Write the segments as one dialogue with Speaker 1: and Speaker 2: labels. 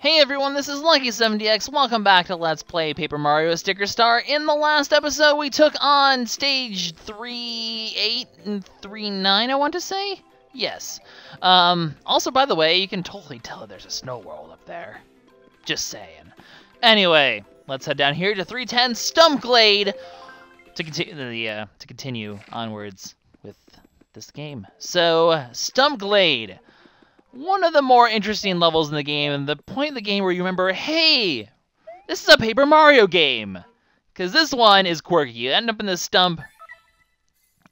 Speaker 1: Hey everyone, this is LuckySevenDX. Welcome back to Let's Play Paper Mario Sticker Star. In the last episode, we took on stage 3-8 and 3-9, I want to say? Yes. Also, by the way, you can totally tell there's a snow world up there. Just saying. Anyway, let's head down here to 310 Stump Glade to continue onwards with this game. So, Stump Glade. One of the more interesting levels in the game, and the point in the game where you remember, hey, this is a Paper Mario game. Because this one is quirky. You end up in this stump,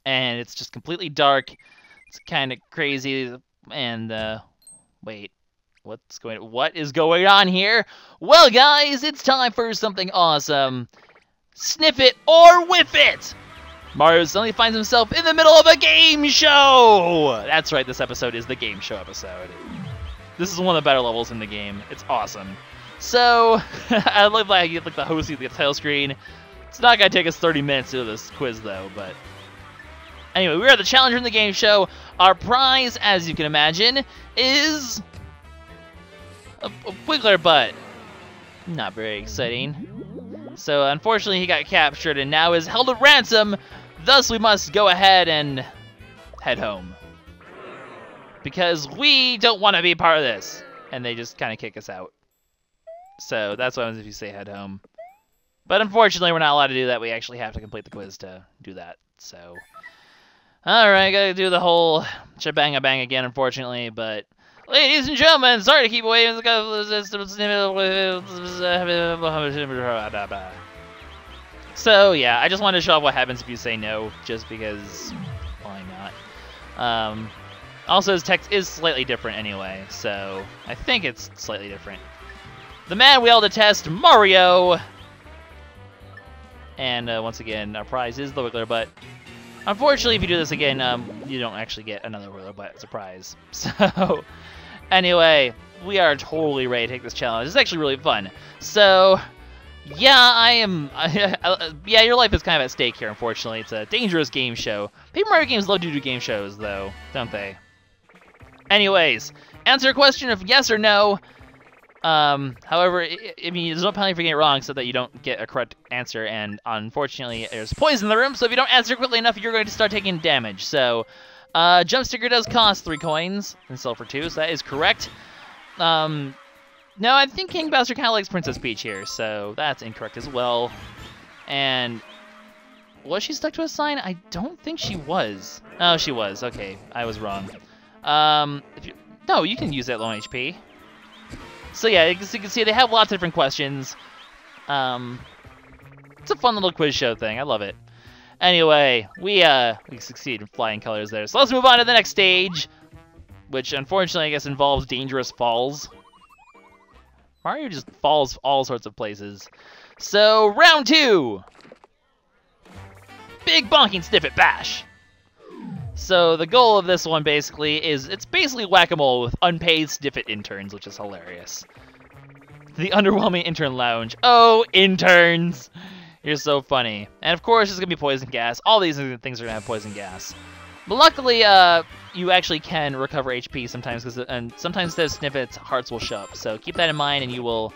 Speaker 1: and it's just completely dark. It's kind of crazy, and, wait, what is going on here? Well, guys, it's time for something awesome. Sniff it or whiff it! Mario suddenly finds himself in the middle of a game show! That's right, this episode is the game show episode. This is one of the better levels in the game. It's awesome. So, I love like you get like the host of the title screen. It's not gonna take us 30 minutes to do this quiz though, but anyway, we are the challenger in the game show. Our prize, as you can imagine, is a wiggler butt. Not very exciting. So unfortunately he got captured and now is held at ransom. Thus we must go ahead and head home. Because we don't want to be part of this. And they just kind of kick us out. So that's what happens if you say head home. But unfortunately we're not allowed to do that. We actually have to complete the quiz to do that. So, alright, gotta do the whole shebang-a-bang again unfortunately, but ladies and gentlemen, sorry to keep away. So yeah, I just wanted to show off what happens if you say no, just because why not? Also, his text is slightly different anyway, so I think it's slightly different. The man we all detest, Mario. And once again, our prize is the wiggler butt. Unfortunately, if you do this again, you don't actually get another wiggler butt as a prize. So. Anyway, we are totally ready to take this challenge. It's actually really fun. So, yeah, yeah, your life is kind of at stake here, unfortunately. It's a dangerous game show. Paper Mario games love to do game shows, though, don't they? Anyways, answer a question of yes or no. However, I mean, there's no penalty for getting it wrong so that you don't get a correct answer. And unfortunately, there's poison in the room, so if you don't answer quickly enough, you're going to start taking damage. So, jump sticker does cost 3 coins and sell for 2, so that is correct. No, I think King Bowser kind of likes Princess Peach here, so that's incorrect as well. And was she stuck to a sign? I don't think she was. Oh, she was. Okay, I was wrong. No, you can use that low HP. So yeah, as you can see, they have lots of different questions. It's a fun little quiz show thing. I love it. Anyway, we succeed in flying colors there. So let's move on to the next stage, which unfortunately I guess involves dangerous falls. Mario just falls all sorts of places. So round 2, big bonking Snifit bash. So the goal of this one basically is it's basically whack-a-mole with unpaid Snifit interns, which is hilarious. The underwhelming intern lounge. Oh, interns! You're so funny. And of course, there's going to be poison gas. All these things are going to have poison gas. But luckily, you actually can recover HP sometimes, and sometimes instead of Snifits, hearts will show up. So keep that in mind, and you will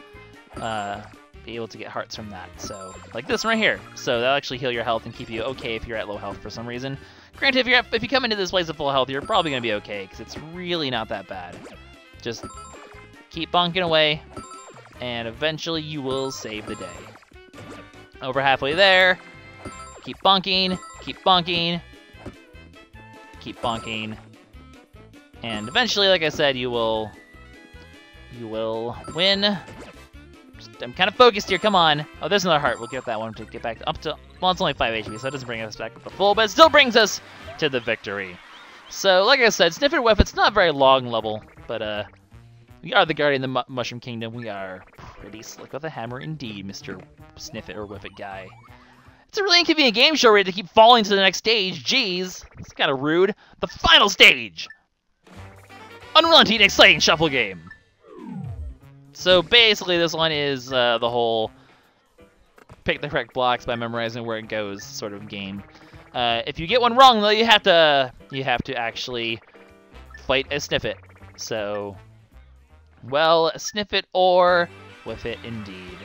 Speaker 1: be able to get hearts from that. So, like this one right here. So that'll actually heal your health and keep you okay if you're at low health for some reason. Granted, if you come into this place at full health, you're probably going to be okay, because it's really not that bad. Just keep bonking away, and eventually you will save the day. Over halfway there. Keep bonking, keep bonking, keep bonking. And eventually, like I said, you will win. I'm kind of focused here, come on. Oh, there's another heart. We'll get that one to get back up to, well, it's only 5 HP, so it doesn't bring us back up to full, but it still brings us to the victory. So, like I said, Sniff It or Whiff, it's not a very long level, but we are the guardian of the Mushroom Kingdom. We are pretty slick with a hammer indeed, Mr. Sniff It or Whiff It guy. It's a really inconvenient game show ready to keep falling to the next stage. Jeez, it's kind of rude. The final stage! Unrelenting, exciting shuffle game. So basically, this one is the whole pick the correct blocks by memorizing where it goes sort of game. If you get one wrong, though, you have to actually fight a Snifit. So Well, sniff it or whiff it indeed.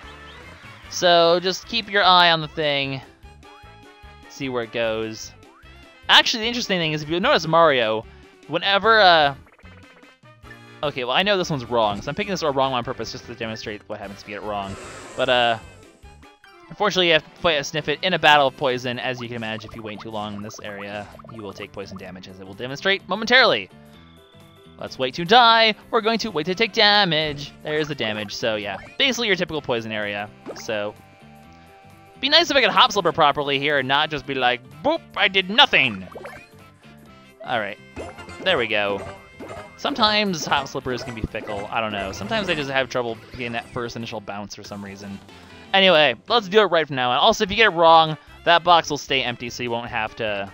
Speaker 1: So just keep your eye on the thing. See where it goes. Actually, the interesting thing is if you notice Mario, whenever... Okay, well, I know this one's wrong, so I'm picking this wrong one on purpose just to demonstrate what happens if you get it wrong. But, unfortunately, you have to fight a Snifit in a battle of poison. As you can imagine, if you wait too long in this area, you will take poison damage, as it will demonstrate momentarily. Let's wait to die. We're going to wait to take damage. There's the damage. So, yeah, basically your typical poison area. So, be nice if I could hop slipper properly here and not just be like, boop, I did nothing. All right, there we go. Sometimes hop slippers can be fickle. I don't know. Sometimes they just have trouble getting that first initial bounce for some reason. Anyway, let's do it right from now on. Also, if you get it wrong, that box will stay empty, so you won't have to.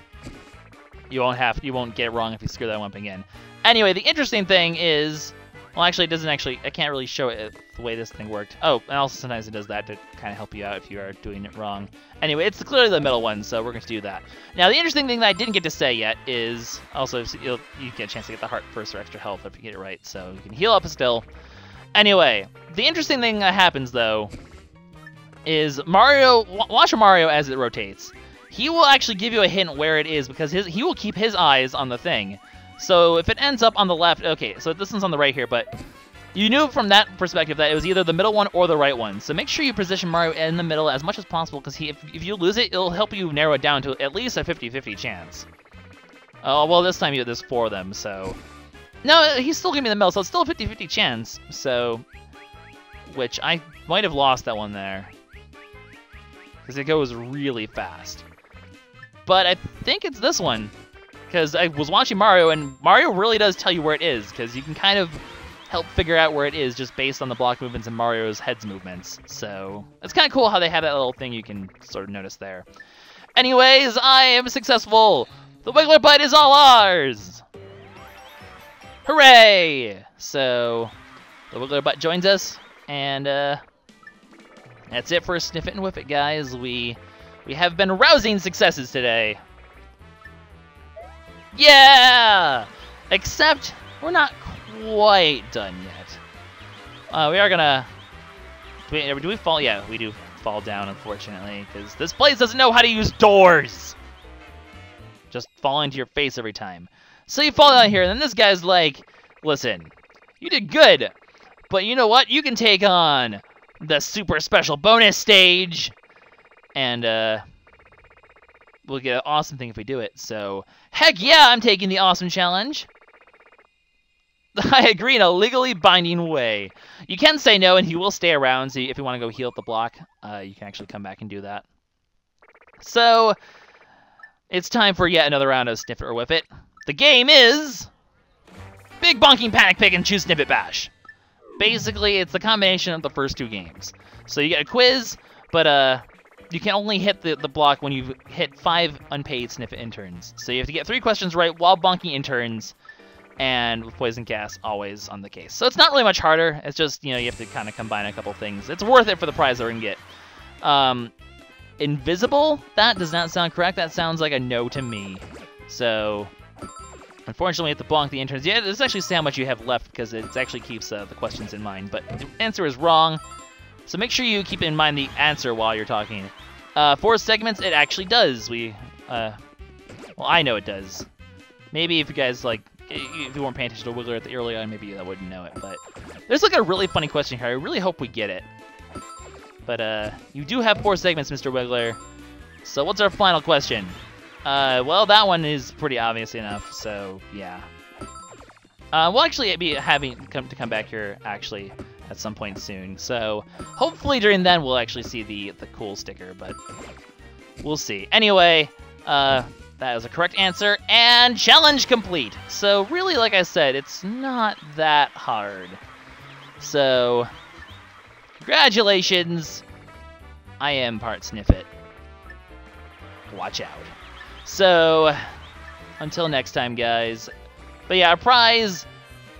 Speaker 1: You won't get it wrong if you screw that one up again. Anyway, the interesting thing is, well, actually, it doesn't actually. I can't really show it the way this thing worked. Oh, and also sometimes it does that to kind of help you out if you are doing it wrong. Anyway, it's clearly the middle one, so we're going to do that. Now, the interesting thing that I didn't get to say yet is also you get a chance to get the heart first or extra health if you get it right, so you can heal up still. Anyway, the interesting thing that happens though is Mario. Watch Mario as it rotates. He will actually give you a hint where it is because he will keep his eyes on the thing. So if it ends up on the left, okay, so this one's on the right here, but you knew from that perspective that it was either the middle one or the right one. So make sure you position Mario in the middle as much as possible, because if you lose it, it'll help you narrow it down to at least a 50-50 chance. Oh, well, this time there's 4 of them, so... No, he's still gonna be in the middle, so it's still a 50-50 chance, so... Which I might have lost that one there. Because it goes really fast. But I think it's this one. Because I was watching Mario, and Mario really does tell you where it is, because you can kind of help figure out where it is just based on the block movements and Mario's head's movements. So it's kind of cool how they have that little thing you can sort of notice there. Anyways, I am successful! The Wiggler Bite is all ours! Hooray! So the Wiggler Bite joins us, and that's it for Sniff It and Whiff It, guys. We have been rousing successes today. Yeah! Except we're not quite done yet. We are gonna... Do we fall? Yeah, we do fall down, unfortunately, because this place doesn't know how to use doors! Just fall into your face every time. So you fall down here, and then this guy's like, listen, you did good, but you know what? You can take on the super special bonus stage, and, we'll get an awesome thing if we do it, so... Heck yeah, I'm taking the awesome challenge! I agree in a legally binding way. You can say no, and he will stay around, so if you want to go heal up the block, you can actually come back and do that. So, it's time for yet another round of Sniff It or Whiff It. The game is... Big Bonking Panic Pick and Choose Snippet Bash. Basically, it's the combination of the first 2 games. So you get a quiz, but you can only hit the block when you've hit 5 unpaid Snifit interns. So you have to get 3 questions right while bonking interns, and with poison gas always on the case. So it's not really much harder. It's just, you know, you have to kind of combine a couple things. It's worth it for the prize that we're going to get. Invisible? That does not sound correct. That sounds like a no to me. So, unfortunately, we have to bonk the interns. Yeah, let's actually say how much you have left, because it actually keeps the questions in mind. But the answer is wrong. So make sure you keep in mind the answer while you're talking. 4 segments, it actually does. Well, I know it does. Maybe if you guys, like, if you weren't paying attention to Wiggler at the early on, maybe I wouldn't know it. But there's, like, a really funny question here. I really hope we get it. But, you do have 4 segments, Mr. Wiggler. So what's our final question? Well, that one is pretty obvious enough, so, yeah. We'll actually be having to come back here, actually, at some point soon. So, hopefully during then we'll actually see the cool sticker, but we'll see. Anyway, that was a correct answer, and challenge complete. So, really, like I said, it's not that hard. So, congratulations. I am part Snifit. Watch out. So, until next time, guys. But yeah, our prize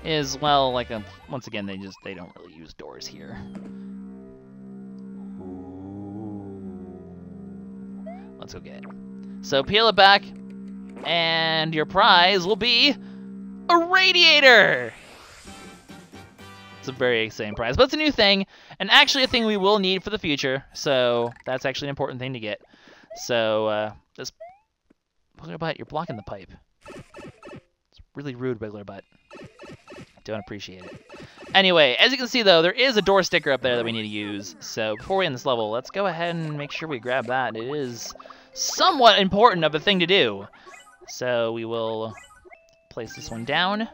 Speaker 1: is, well, like, once again, they don't really use doors here. Let's go get it. So peel it back, and your prize will be a Radiator! It's a very exciting prize, but it's a new thing, and actually a thing we will need for the future, so that's actually an important thing to get. So, this Wiggler Butt, you're blocking the pipe. It's really rude, Wiggler Butt. Don't appreciate it. Anyway, as you can see, though, there is a door sticker up there that we need to use. So before we end this level, let's go ahead and make sure we grab that. It is somewhat important of a thing to do. So we will place this one down.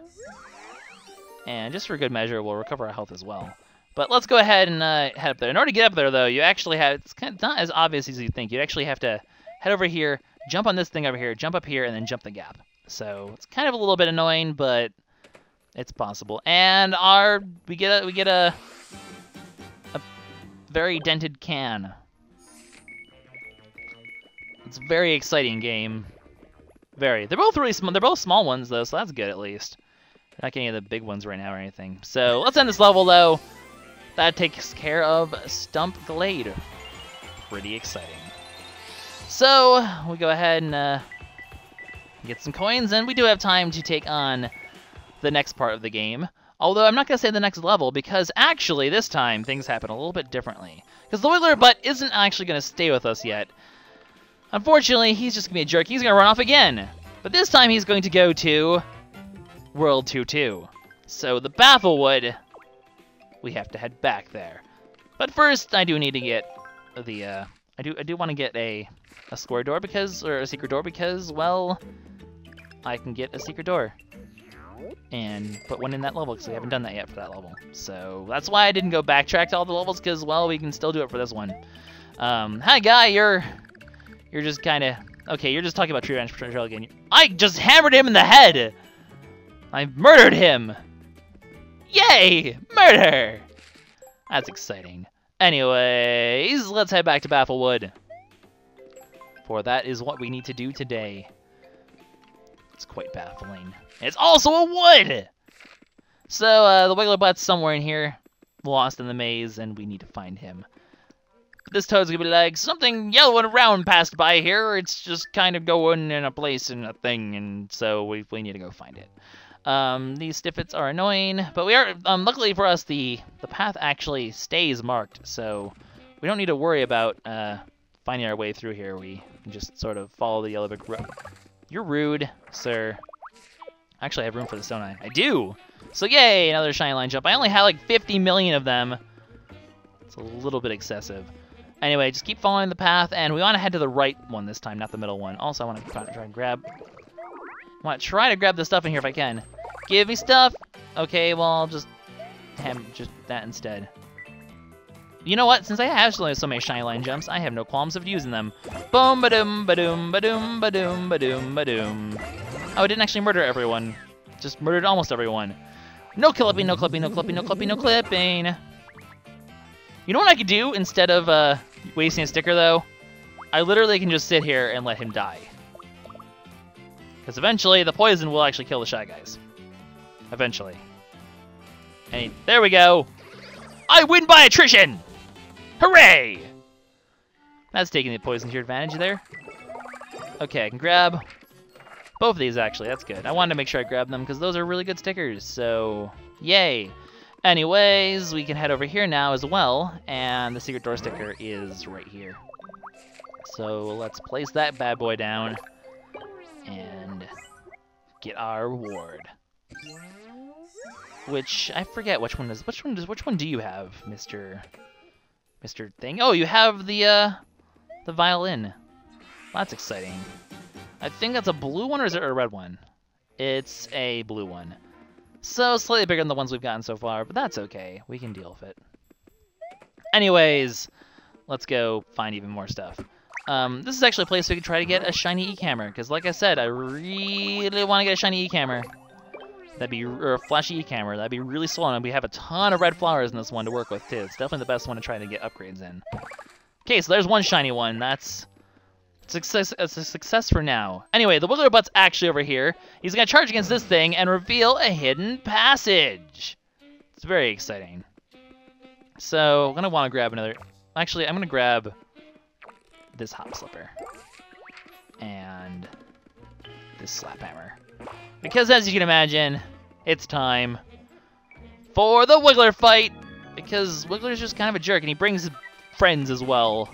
Speaker 1: And just for good measure, we'll recover our health as well. But let's go ahead and head up there. In order to get up there, though, you actually have... It's kind of not as obvious as you think. You actually have to head over here, jump on this thing over here, jump up here, and then jump the gap. So it's kind of a little bit annoying, but... it's possible. And we get a very dented can. It's a very exciting game. Very. They're both really small. They're both small ones though, so that's good at least. They're not getting any of the big ones right now or anything. So let's end this level though. That takes care of Stump Glade. Pretty exciting. So we go ahead and get some coins, and we do have time to take on the next part of the game. Although I'm not going to say the next level, because actually this time things happen a little bit differently. Because the Wiggler Butt isn't actually going to stay with us yet. Unfortunately, he's just going to be a jerk. He's going to run off again. But this time he's going to go to World 2-2. So the Bafflewood, we have to head back there. But first, I do need to get the, I do want to get a square door because, or a secret door because, well, I can get a secret door and put one in that level because we haven't done that yet for that level. So that's why I didn't go backtrack to all the levels because, well, we can still do it for this one. Hi, guy, you're just kind of, okay, you're just talking about Tree Ranch Patrol again. I just hammered him in the head! I murdered him! Yay! Murder! That's exciting. Anyways, let's head back to Bafflewood. For that is what we need to do today. It's quite baffling. It's also a wood! So, the Wiggler Butt's somewhere in here, lost in the maze, and we need to find him. This toad's gonna be like, something yellow and round passed by here, it's just kind of going in a place and a thing, and so we need to go find it. These Snifits are annoying, but we are, luckily for us, the path actually stays marked, so we don't need to worry about finding our way through here. We can just sort of follow the yellow brick road. You're rude, sir. Actually, I have room for this, don't I? I do! So yay, another shiny line jump. I only have like 50 million of them. It's a little bit excessive. Anyway, just keep following the path, and we want to head to the right one this time, not the middle one. Also, I want to try and grab... I want to try to grab the stuff in here if I can. Give me stuff! Okay, well, I'll just have just that instead. You know what? Since I have so many shiny line jumps, I have no qualms of using them. Boom, ba-doom, ba-doom, ba-doom, ba-doom, ba-doom, ba-doom. Oh, I didn't actually murder everyone. Just murdered almost everyone. No clipping, no clipping, no clipping, no clipping, no clipping. You know what I could do instead of wasting a sticker, though? I literally can just sit here and let him die. Because eventually, the poison will actually kill the Shy Guys. Eventually. And there we go. I win by attrition! Hooray! That's taking the poison to your advantage there. Okay, I can grab both of these, actually. That's good. I wanted to make sure I grabbed them because those are really good stickers, so yay. Anyways, we can head over here now as well, and the secret door sticker is right here. So let's place that bad boy down and get our reward. Which I forget which one is. Which one do you have, Mr. Thing? Oh, you have the violin. Well, that's exciting. I think that's a blue one, or is it a red one? It's a blue one. So slightly bigger than the ones we've gotten so far, but that's okay. We can deal with it. Anyways, let's go find even more stuff. This is actually a place we could try to get a shiny E-camera, because like I said, I really want to get a shiny E-camera. Or a flashy E-camera. That'd be really slow, and we have a ton of red flowers in this one to work with, too. It's definitely the best one to try to get upgrades in. Okay, so there's one shiny one. That's success. It's a success for now. Anyway, the Wiggler Butt's actually over here. He's going to charge against this thing and reveal a hidden passage. It's very exciting. So, I'm going to want to grab another... Actually, I'm going to grab this Hop Slipper. And this Slap Hammer. Because as you can imagine, it's time for the Wiggler fight, because Wiggler's just kind of a jerk, and he brings friends as well.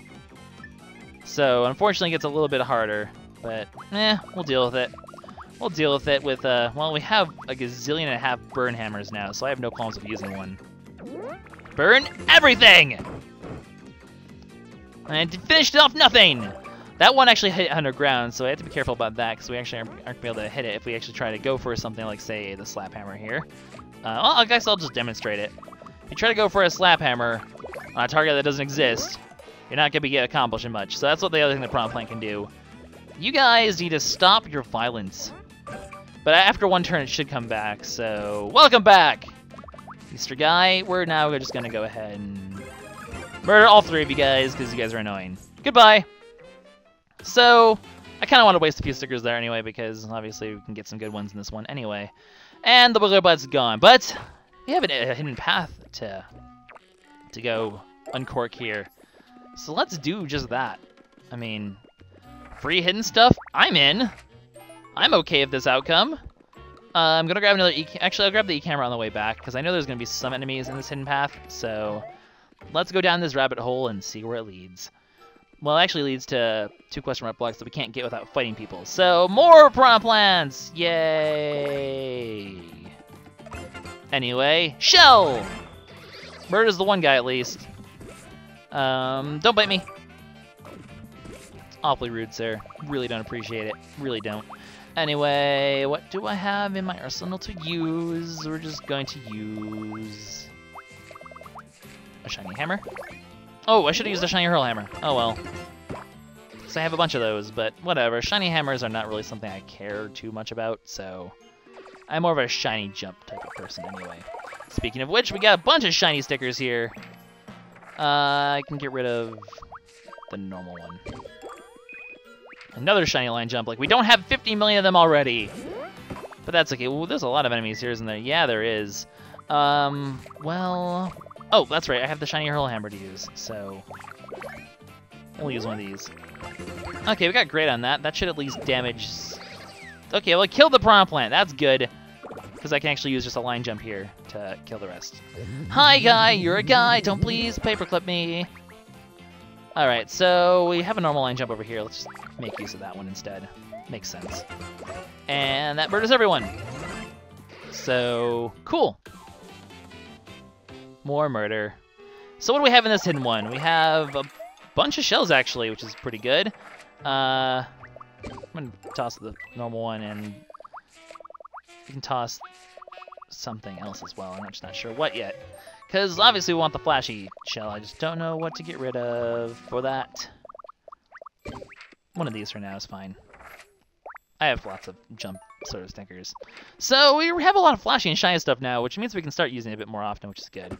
Speaker 1: So, unfortunately, it gets a little bit harder, but, we'll deal with it. We'll deal with it with, well, we have a gazillion and a half burn hammers now, so I have no qualms with using one. Burn everything! And finished off nothing! That one actually hit underground, so I have to be careful about that, because we actually aren't going to be able to hit it if we actually try to go for something like, say, the slap hammer here. Well, I guess I'll just demonstrate it. If you try to go for a slap hammer on a target that doesn't exist, you're not going to be accomplishing much. So that's what the other thing the Prompt Plant can do. You guys need to stop your violence. But after one turn, it should come back, so welcome back! Mr. Guy, we're now just going to go ahead and murder all three of you guys, because you guys are annoying. Goodbye! So, I kind of want to waste a few stickers there anyway, because obviously we can get some good ones in this one anyway. And the Wiggler Bud's gone, but we have a hidden path to go uncork here. So let's do just that. I mean, free hidden stuff? I'm in. I'm okay with this outcome. I'm going to grab another actually, I'll grab the E-camera on the way back, because I know there's going to be some enemies in this hidden path. So let's go down this rabbit hole and see where it leads. Well, it actually leads to 2 question mark blocks that we can't get without fighting people. So, more Prompt Plants! Yay! Anyway, Shell! Murder's the one guy, at least. Don't bite me. It's awfully rude, sir. Really don't appreciate it. Really don't. Anyway, what do I have in my arsenal to use? We're just going to use a shiny hammer. Oh, I should have used a shiny hurl hammer. Oh well. So I have a bunch of those, but whatever. Shiny hammers are not really something I care too much about, so I'm more of a shiny jump type of person anyway. Speaking of which, we got a bunch of shiny stickers here. I can get rid of the normal one. Another shiny line jump. Like, we don't have 50 million of them already. But that's okay. Well, there's a lot of enemies here, isn't there? Yeah, there is. Well... Oh, that's right. I have the shiny hurl hammer to use, so we'll use one of these. Okay, we got great on that. That should at least damage... Okay, well, it killed the Prompt Plant. That's good, because I can actually use just a line jump here to kill the rest. Hi, guy. You're a guy. Don't please paperclip me. All right, so we have a normal line jump over here. Let's just make use of that one instead. Makes sense. And that murders everyone. So, cool. More murder. So what do we have in this hidden one? We have a bunch of shells, actually, which is pretty good. I'm going to toss the normal one, and we can toss something else as well. I'm just not sure what yet. Because obviously we want the flashy shell. I just don't know what to get rid of for that. One of these for now is fine. I have lots of jump sort of stickers. So we have a lot of flashy and shiny stuff now, which means we can start using it a bit more often, which is good.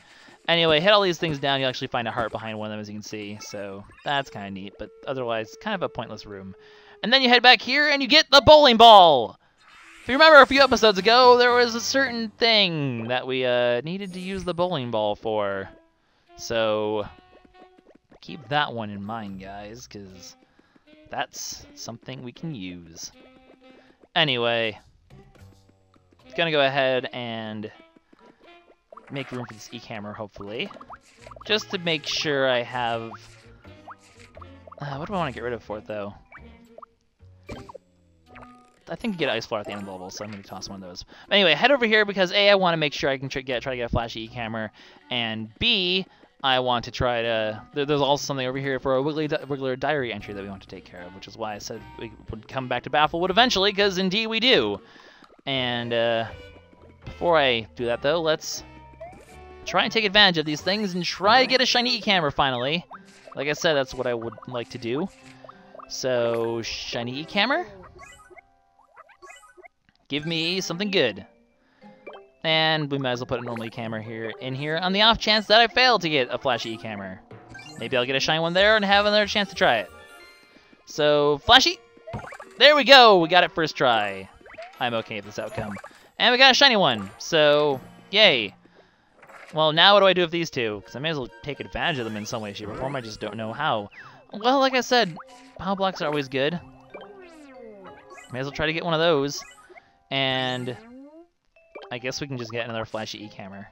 Speaker 1: Anyway, hit all these things down, you'll actually find a heart behind one of them, as you can see. So that's kind of neat, but otherwise, kind of a pointless room. And then you head back here, and you get the bowling ball! If you remember a few episodes ago, there was a certain thing that we needed to use the bowling ball for. So keep that one in mind, guys, because that's something we can use. Anyway, gonna go ahead and make room for this E-camera, hopefully. Just to make sure I have... what do I want to get rid of for it, though? I think you get Ice Flower at the end of the level, so I'm going to toss one of those. Anyway, head over here because A, I want to make sure I can try to get a flashy E-camera, and B, I want to try to... There's also something over here for a Wiggler diary entry that we want to take care of, which is why I said we would come back to Bafflewood eventually, because indeed we do. And before I do that, though, let's try and take advantage of these things and try to get a shiny E-camera finally. Like I said, that's what I would like to do. So, shiny E-camera? Give me something good. And we might as well put a normal E-camera in here on the off chance that I fail to get a flashy E-camera. Maybe I'll get a shiny one there and have another chance to try it. So, flashy! There we go! We got it first try. I'm okay with this outcome. And we got a shiny one, so yay. Well, now what do I do with these two? Because I may as well take advantage of them in some way, shape, or form. I just don't know how. Well, like I said, power blocks are always good. May as well try to get one of those. And I guess we can just get another flashy E-camera.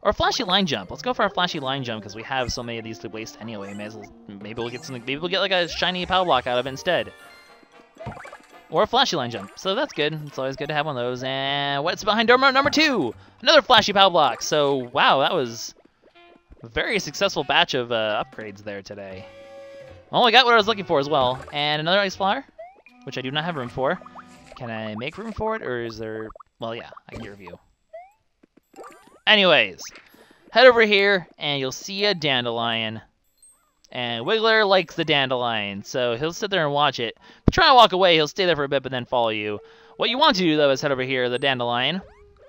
Speaker 1: Or flashy line jump. Let's go for a flashy line jump because we have so many of these to waste anyway. May as well, maybe we'll get something. Maybe we'll get like a shiny power block out of it instead. Or a flashy line jump. So that's good. It's always good to have one of those. And what's behind door number 2? Another flashy power block. So wow, that was a very successful batch of upgrades there today. Oh, I got what I was looking for as well. And another ice flower, which I do not have room for. Can I make room for it, or is there? Well, yeah, I can get review. Anyways, head over here, and you'll see a dandelion. And Wiggler likes the dandelion, so he'll sit there and watch it. If you try to walk away, he'll stay there for a bit, but then follow you. What you want to do, though, is head over here, the dandelion.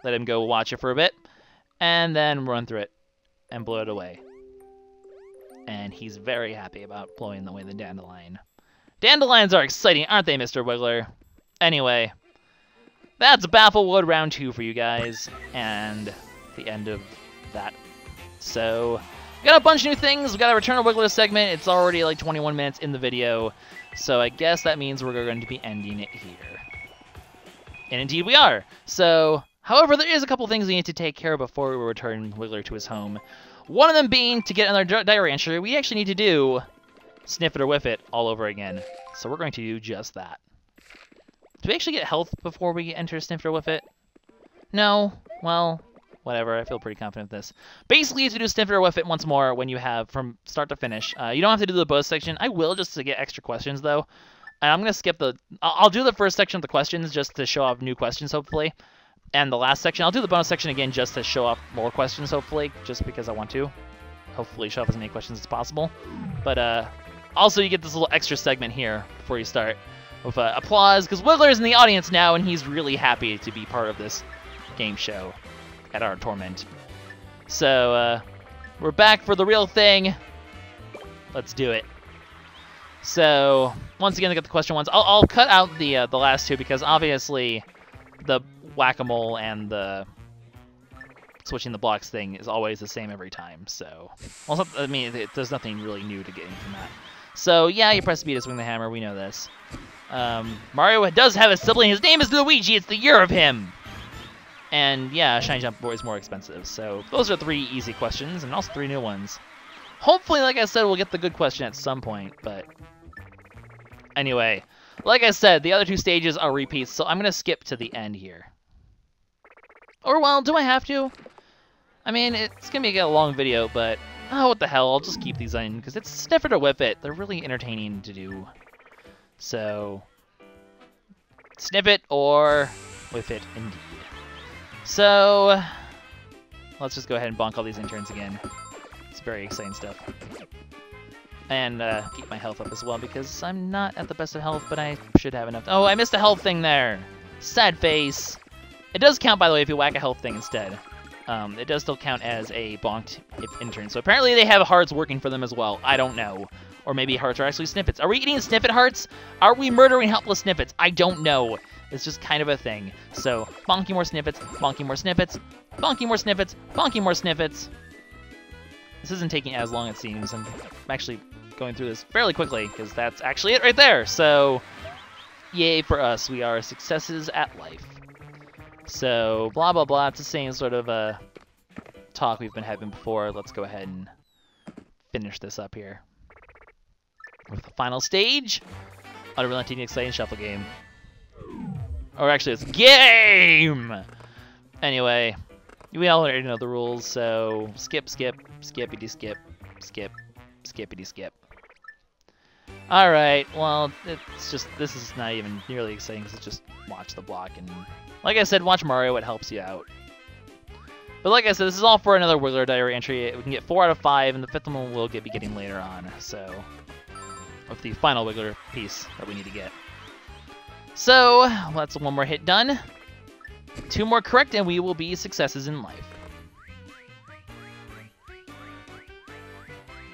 Speaker 1: Let him go watch it for a bit, and then run through it and blow it away. And he's very happy about blowing away the dandelion. Dandelions are exciting, aren't they, Mr. Wiggler? Anyway, that's Bafflewood round 2 for you guys, and the end of that. So, we got a bunch of new things. We got a Return of Wiggler segment. It's already like 21 minutes in the video, so I guess that means we're going to be ending it here. And indeed we are. So, however, there is a couple things we need to take care of before we return Wiggler to his home. One of them being, to get another diary entry, we actually need to do Snifit or Whiff It all over again. So we're going to do just that. Do we actually get health before we enter Snifit or Whiff It? No. Well, whatever. I feel pretty confident with this. Basically, you have to do Snifit or Whiff It once more when you have from start to finish. You don't have to do the bonus section. I will just to get extra questions, though. And I'm going to skip the... I'll do the first section of the questions just to show off new questions, hopefully. And the last section, I'll do the bonus section again just to show off more questions, hopefully, just because I want to. Hopefully show off as many questions as possible. But also, you get this little extra segment here before you start with applause, because Wiggler's in the audience now, and he's really happy to be part of this game show at our torment. So, we're back for the real thing. Let's do it. So, once again, I got the question ones. I'll cut out the last two, because obviously the whack-a-mole and the switching the blocks thing is always the same every time. So, well, I mean, there's nothing really new to getting from that. So, yeah, you press B to swing the hammer. We know this. Mario does have a sibling. His name is Luigi. It's the year of him. And, yeah, Shiny Jump is more expensive. So, those are 3 easy questions, and also 3 new ones. Hopefully, like I said, we'll get the good question at some point, but... Anyway, like I said, the other 2 stages are repeats, so I'm going to skip to the end here. Or, well, do I have to? I mean, it's going to be a long video, but... Oh, what the hell, I'll just keep these in, because it's Snifit or Whiff It. They're really entertaining to do. So... Snifit or Whiff It, indeed. So... Let's just go ahead and bonk all these interns again. It's very exciting stuff. And keep my health up as well, because I'm not at the best of health, but I should have enough. Oh, I missed a health thing there! Sad face. It does count, by the way, if you whack a health thing instead. It does still count as a bonked intern. So apparently they have hearts working for them as well. I don't know. Or maybe hearts are actually Snifits. Are we eating Snifit hearts? Are we murdering helpless Snifits? I don't know. It's just kind of a thing. So, bonking more Snifits, bonking more Snifits, bonking more Snifits, bonking more Snifits. This isn't taking as long, it seems. I'm actually going through this fairly quickly, because that's actually it right there. So, yay for us. We are successes at life. So, blah, blah, blah. It's the same sort of talk we've been having before. Let's go ahead and finish this up here with the final stage. Unrelenting Exciting Shuffle Game. Or actually, it's game! Anyway, we all already know the rules, so skip, skip, skippity skip, skip, skippity skip. Alright, well, it's just, this is not even nearly exciting, because it's just watch the block, and like I said, watch Mario, it helps you out. But like I said, this is all for another Wiggler Diary entry. We can get 4 out of 5, and the 5th one we'll be getting later on, so, with the final Wiggler piece that we need to get. So, that's 1 more hit done. 2 more correct, and we will be successes in life.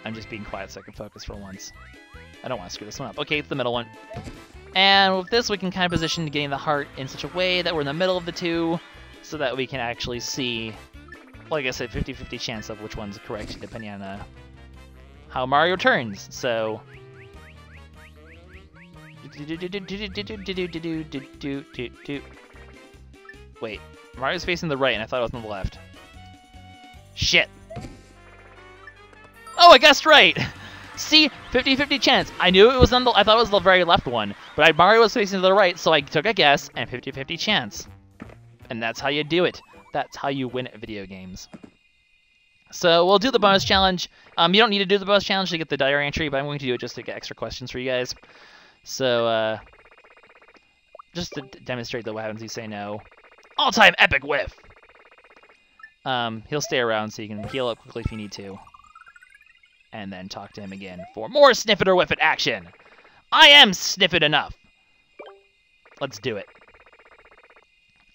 Speaker 1: I'm just being quiet so I can focus for once. I don't want to screw this one up. Okay, it's the middle one. And with this, we can kind of position getting the heart in such a way that we're in the middle of the 2, so that we can actually see, like I said, 50-50 chance of which one's correct, depending on how Mario turns. So... Wait, Mario's facing the right, and I thought it was on the left. Shit. Oh, I guessed right. See, 50-50 chance. I knew it was on the. I thought it was the very left one, but Mario was facing to the right, so I took a guess and 50-50 chance. And that's how you do it. That's how you win at video games. So we'll do the bonus challenge. You don't need to do the bonus challenge to get the diary entry, but I'm going to do it just to get extra questions for you guys. So just to demonstrate what happens if you say no. All-time epic whiff. He'll stay around so you can heal up quickly if you need to. And then talk to him again for more Snifit or Whiff It action. I am Snifit enough. Let's do it.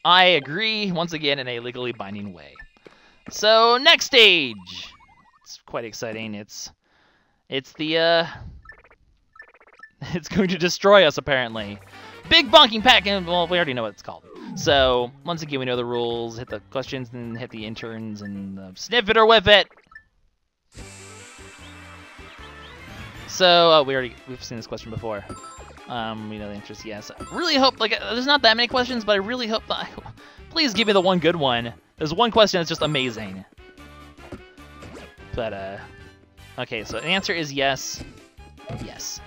Speaker 1: I agree, once again, in a legally binding way. So, next stage. It's quite exciting. It's the, it's going to destroy us, apparently. Big bonking pack, and, well, we already know what it's called. So, once again, we know the rules. Hit the questions and hit the interns and Sniff it or whiff it. So, we've seen this question before. We know the answer is yes. I really hope, like, there's not that many questions, but I really hope that, please give me the one good one. There's one question that's just amazing. But, okay, so the answer is yes. Yes.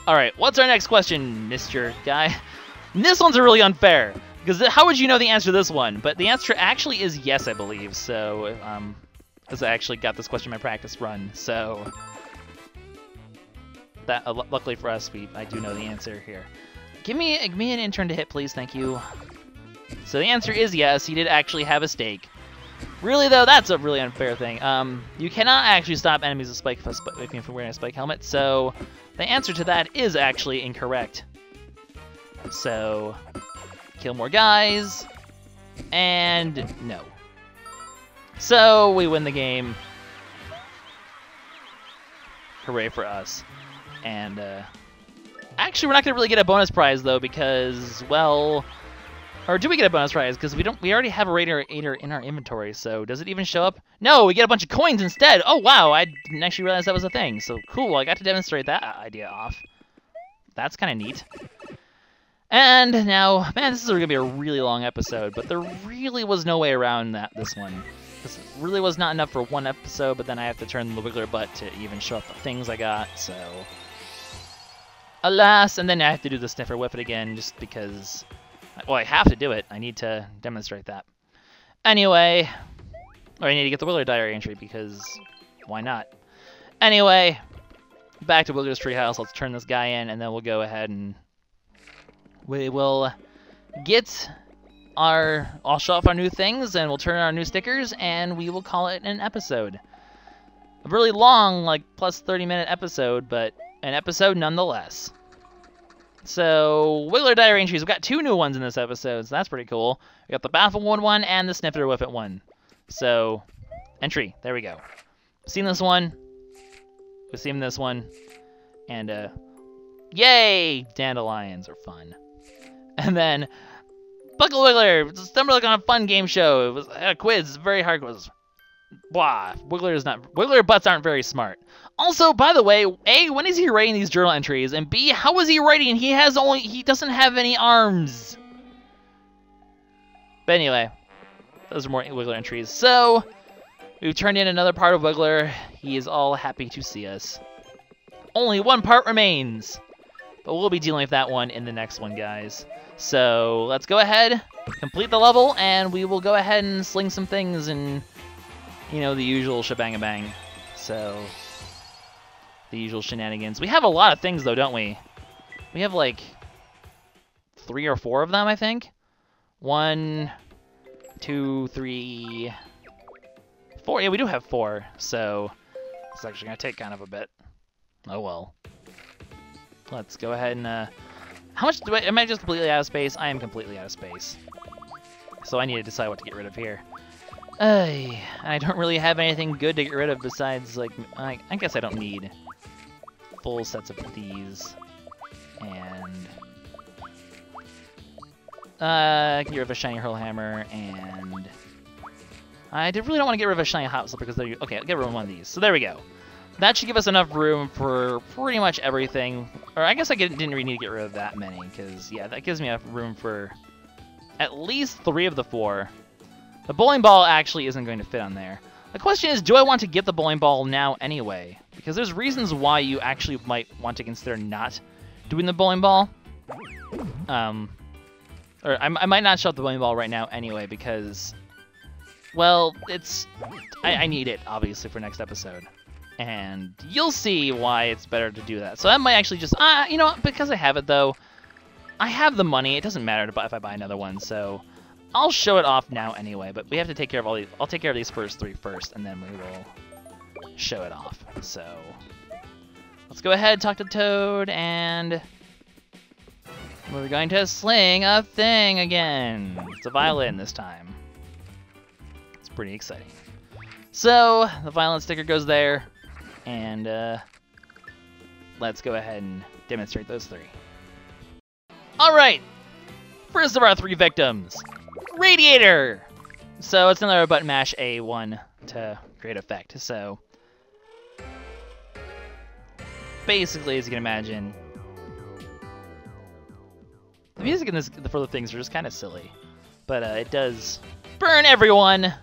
Speaker 1: Alright, what's our next question, Mr. Guy? This one's really unfair, because how would you know the answer to this one? But the answer actually is yes, I believe, so, because I actually got this question in my practice run, so... That, luckily for us, I do know the answer here. Give me an intern to hit, please. Thank you. So the answer is yes. He did actually have a stake. Really, though, that's a really unfair thing. You cannot actually stop enemies with spike from wearing a spike helmet. So the answer to that is actually incorrect. So kill more guys, and no. So we win the game. Hooray for us. And, actually, we're not going to really get a bonus prize, though, because, well... Or do we get a bonus prize? Because we already have a Radiator in our inventory, so does it even show up? No, we get a bunch of coins instead! Oh, wow, I didn't actually realize that was a thing. So, cool, I got to demonstrate that idea off. That's kind of neat. And now, man, this is going to be a really long episode, but there really was no way around this one. This really was not enough for one episode, but then I have to turn the wiggler butt to even show up the things I got, so... Alas, and then I have to do the Sniffer Whiff It again, just because... Well, I have to do it. I need to demonstrate that. Anyway... Or I need to get the Wiggler diary entry, because... Why not? Anyway... Back to Wiggler's treehouse. Let's turn this guy in, and then we'll go ahead and... We will... Get... I'll show off our new things, and we'll turn our new stickers, and we will call it an episode. A really long, like, plus 30-minute episode, but an episode nonetheless. So, Wiggler Diary Entries. We've got 2 new ones in this episode, so that's pretty cool. We got the Bafflewood one and the Snifit or Whiff It one. So, entry. There we go. Seen this one. We've seen this one. And, yay! Dandelions are fun. And then... Buckle Wiggler! Stumbled on a fun game show. It was a quiz. It's very hard quiz. Blah. Wiggler butts aren't very smart. Also, by the way, A, when is he writing these journal entries? And B, how is he writing? He doesn't have any arms. But anyway, those are more Wiggler entries. So, we've turned in another part of Wiggler. He is all happy to see us. Only one part remains. But we'll be dealing with that one in the next one, guys. So, let's go ahead, complete the level, and we will go ahead and sling some things and, you know, the usual shebang-a-bang. So, the usual shenanigans. We have a lot of things, though, don't we? We have, like, 3 or 4 of them, I think. 1, 2, 3, 4. Yeah, we do have 4, so it's actually going to take kind of a bit. Oh, well. Let's go ahead and, how much am I just completely out of space? I am completely out of space. So I need to decide what to get rid of here. I don't really have anything good to get rid of besides, like, I guess I don't need full sets of these. And I can get rid of a shiny hurl hammer, and I really don't want to get rid of a shiny hot slipper because okay, I'll get rid of one of these. So there we go. That should give us enough room for pretty much everything. Or I guess I didn't really need to get rid of that many, because, yeah, that gives me enough room for at least 3 of the 4. The bowling ball actually isn't going to fit on there. The question is, do I want to get the bowling ball now anyway? Because there's reasons why you actually might want to consider not doing the bowling ball. Or I might not shove the bowling ball right now anyway because, well, I need it, obviously, for next episode. And you'll see why it's better to do that. So that might actually just, you know what, because I have it, though, I have the money. It doesn't matter if I buy another one, so I'll show it off now anyway. But we have to take care of all these. I'll take care of these first 3 first, and then we will show it off. So let's go ahead, talk to Toad, and we're going to sling a thing again. It's a violin this time. It's pretty exciting. So the violin sticker goes there, and let's go ahead and demonstrate those 3. All right, first of our 3 victims, Radiator. So it's another button mash A1 to create effect. So basically, as you can imagine, the music in this for the things are just kind of silly, but it does burn everyone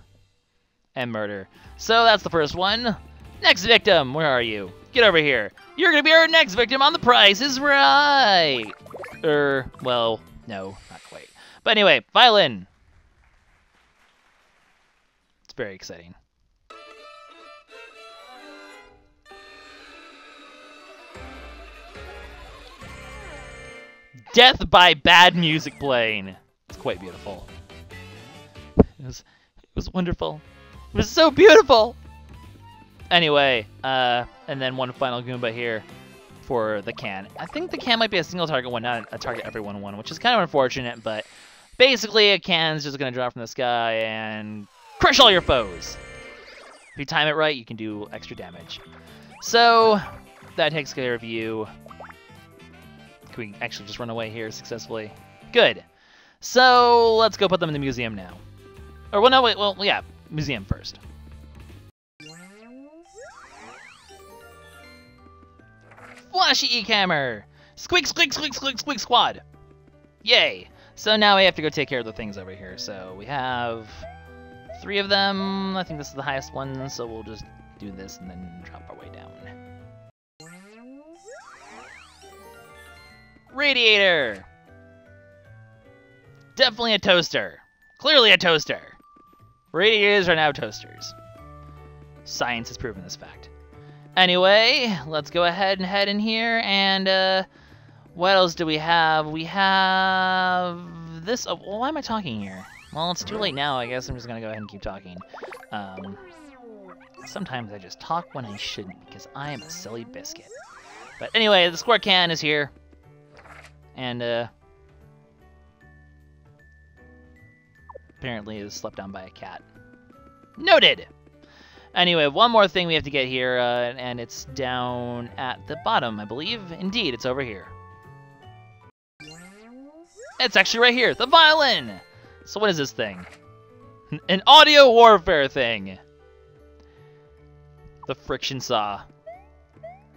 Speaker 1: and murder. So that's the first one. Next victim, where are you? Get over here. You're gonna be our next victim on The Price is Right. Well, no, not quite. But anyway, Violin. It's very exciting. Death by bad music playing. It's quite beautiful. It was wonderful. It was so beautiful. Anyway, and then one final Goomba here for the can. I think the can might be a single target one, not a target everyone one, which is kind of unfortunate, but basically a can's just going to drop from the sky and crush all your foes. If you time it right, you can do extra damage. So that takes care of you. Can we actually just run away here successfully? Good. So let's go put them in the museum now. Or, well, no, wait, well, yeah, museum first. Flashy E-Camera! Squeak, squeak, squeak, squeak, squeak, squad! Yay! So now we have to go take care of the things over here. So we have 3 of them. I think this is the highest one, so we'll just do this and then drop our way down. Radiator! Definitely a toaster. Clearly a toaster. Radiators are now toasters. Science has proven this fact. Anyway, let's go ahead and head in here, and what else do we have? We have this. Oh, why am I talking here? Well, it's too late now. I guess I'm just gonna go ahead and keep talking. Sometimes I just talk when I shouldn't because I am a silly biscuit. But anyway, the squirt can is here, and apparently is slept on by a cat. Noted! Anyway, one more thing we have to get here, and it's down at the bottom, I believe. Indeed, it's over here. It's actually right here, the violin! So what is this thing? An audio warfare thing! The friction saw.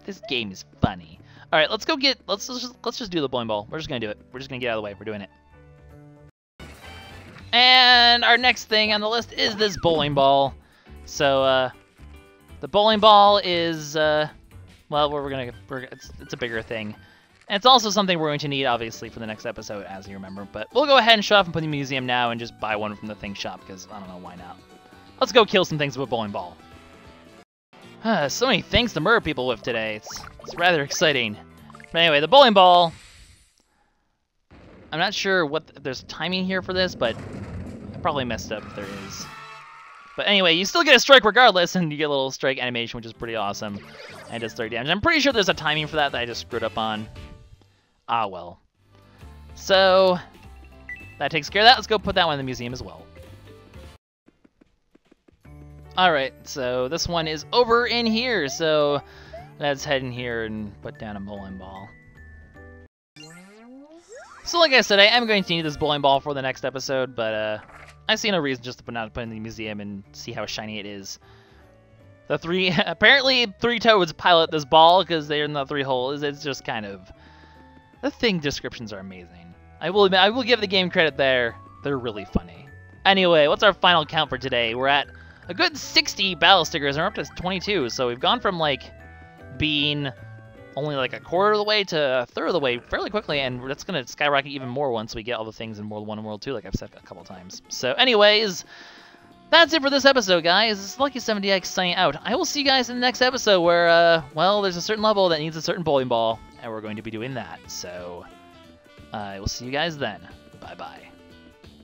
Speaker 1: This game is funny. Alright, let's just do the bowling ball. We're just gonna do it. We're just gonna get out of the way. We're doing it. And our next thing on the list is this bowling ball. So, the bowling ball is, well, it's a bigger thing. And it's also something we're going to need, obviously, for the next episode, as you remember. But we'll go ahead and show off and put in the museum now and just buy one from the thing shop, because I don't know, why not? Let's go kill some things with a bowling ball. So many things to murder people with today. It's rather exciting. But anyway, the bowling ball. I'm not sure what there's timing here for this, but I probably messed up if there is. But anyway, you still get a strike regardless, and you get a little strike animation, which is pretty awesome. And does 30 damage. I'm pretty sure there's a timing for that I just screwed up on. Ah, well. So, that takes care of that. Let's go put that one in the museum as well. Alright, so this one is over in here. So, let's head in here and put down a bowling ball. So like I said, I am going to need this bowling ball for the next episode, but I see no reason just to put it in the museum and see how shiny it is. Apparently 3 toads pilot this ball because they're in the 3 holes. It's just kind of, the thing descriptions are amazing. I will give the game credit there. They're really funny. Anyway, what's our final count for today? We're at a good 60 battle stickers, and we're up to 22. So we've gone from like being only like a quarter of the way to a third of the way fairly quickly, and that's gonna skyrocket even more once we get all the things in World 1 and World 2, like I've said a couple times. So anyways, that's it for this episode, guys. This is LuckySevenDX signing out. I will see you guys in the next episode where, well, there's a certain level that needs a certain bowling ball, and we're going to be doing that. So I will see you guys then. Bye-bye.